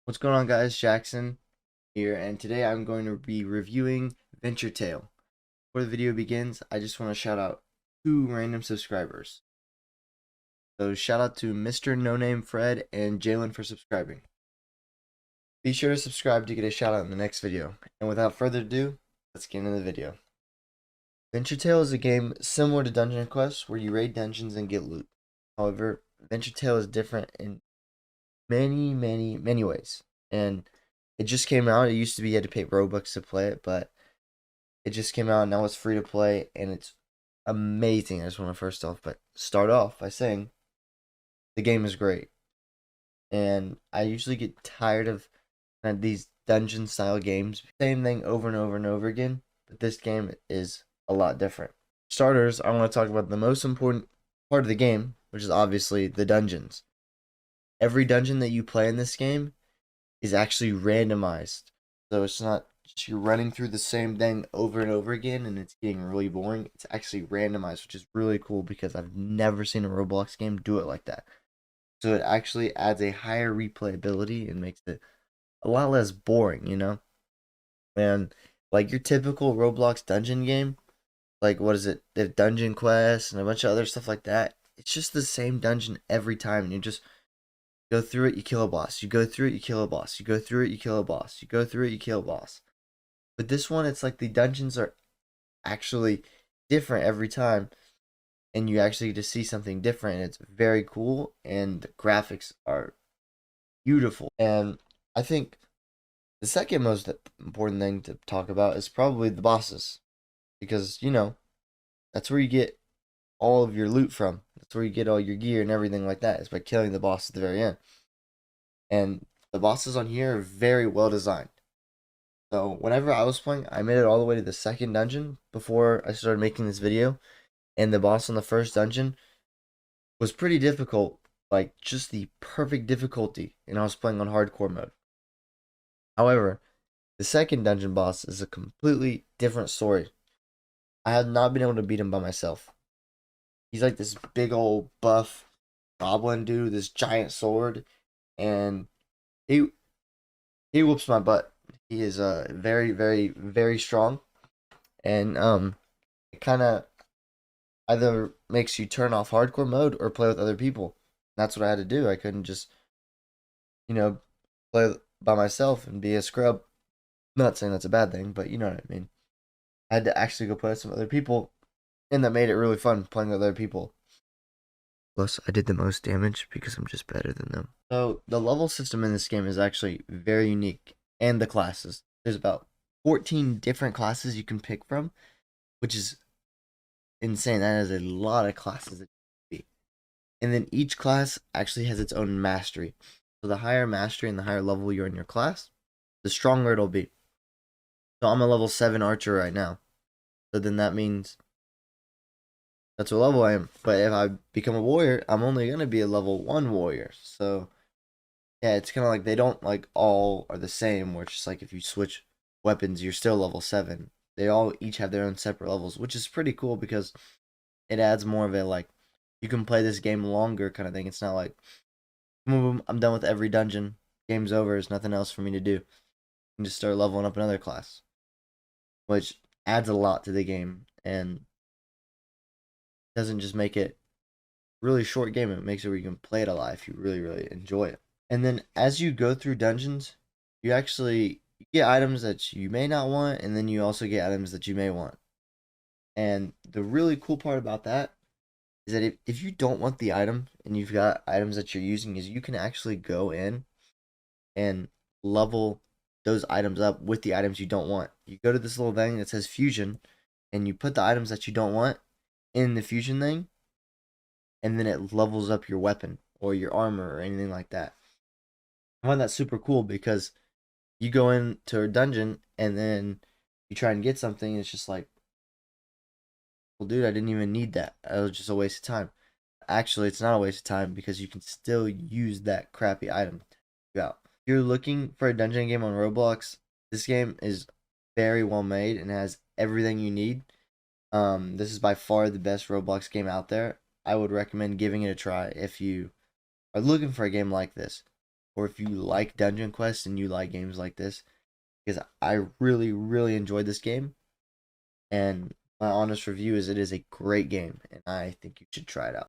What's going on, guys? Jackson here, and today I'm going to be reviewing Venture Tale. Before the video begins, I just want to shout out two random subscribers. So shout out to Mr. No Name Fred and Jalen for subscribing. Be sure to subscribe to get a shout out in the next video. And without further ado, let's get into the video. Venture Tale is a game similar to Dungeon Quest where you raid dungeons and get loot. However, Venture Tale is different in many ways. And it just came out. It used to be you had to pay Robux to play it, but it just came out and now it's free to play and it's amazing. I just want to start off by saying the game is great. And I usually get tired of these dungeon style games. Same thing over and over and over again, but this game is a lot different. Starters, I want to talk about the most important part of the game, which is obviously the dungeons. Every dungeon that you play in this game is actually randomized. So it's not just you're running through the same thing over and over again and it's getting really boring. It's actually randomized, which is really cool because I've never seen a Roblox game do it like that. So it actually adds a higher replayability and makes it a lot less boring, you know? And like your typical Roblox dungeon game, like what is it? The dungeon quests and a bunch of other stuff like that. It's just the same dungeon every time and you just go through it, you kill a boss. You go through it, you kill a boss. You go through it, you kill a boss. You go through it, you kill a boss. But this one, it's like the dungeons are actually different every time. And you actually get to see something different. And it's very cool. And the graphics are beautiful. And I think the second most important thing to talk about is probably the bosses. Because, you know, that's where you get all of your loot from. That's where you get all your gear and everything like that. Is by killing the boss at the very end. And the bosses on here are very well designed. So whenever I was playing, I made it all the way to the second dungeon before I started making this video. And the boss on the first dungeon was pretty difficult. Like just the perfect difficulty. And I was playing on hardcore mode. However, the second dungeon boss is a completely different story. I have not been able to beat him by myself. He's like this big old buff goblin dude with this giant sword, and he whoops my butt. He is very strong, and it kind of either makes you turn off hardcore mode or play with other people. That's what I had to do. I couldn't just play by myself and be a scrub. Not saying that's a bad thing, but you know what I mean. I had to actually go play with some other people, and that made it really fun playing with other people. Plus, I did the most damage because I'm just better than them. So, the level system in this game is actually very unique. And the classes. There's about 14 different classes you can pick from, which is insane. That is a lot of classes that you can be. And then each class actually has its own mastery. So, the higher mastery and the higher level you're in your class, the stronger it'll be. So, I'm a level 7 archer right now. So, then that means that's what level I am. But if I become a warrior, I'm only going to be a level 1 warrior. So, yeah, it's kind of like they don't like all are the same, where it's just like if you switch weapons, you're still level 7. They all each have their own separate levels, which is pretty cool because it adds more of a like, you can play this game longer kind of thing. It's not like, boom, boom, I'm done with every dungeon. Game's over. There's nothing else for me to do. You can just start leveling up another class, which adds a lot to the game and doesn't just make it really short game. It makes it where you can play it a lot if you really enjoy it. And then as you go through dungeons, you actually get items that you may not want, and then you also get items that you may want. And the really cool part about that is that if you don't want the item and you've got items that you're using, is you can actually go in and level those items up with the items you don't want. You go to this little thing that says fusion, and you put the items that you don't want in the fusion thing, and then it levels up your weapon or your armor or anything like that. I find that super cool because you go into a dungeon and then you try and get something, and it's just like, well, dude, I didn't even need that. It was just a waste of time. Actually, it's not a waste of time because you can still use that crappy item to you out. If you're looking for a dungeon game on Roblox, this game is very well made and has everything you need. This is by far the best Roblox game out there. I would recommend giving it a try if you are looking for a game like this, or if you like Dungeon Quest and you like games like this, because I really, really enjoyed this game. And my honest review is it is a great game, and I think you should try it out.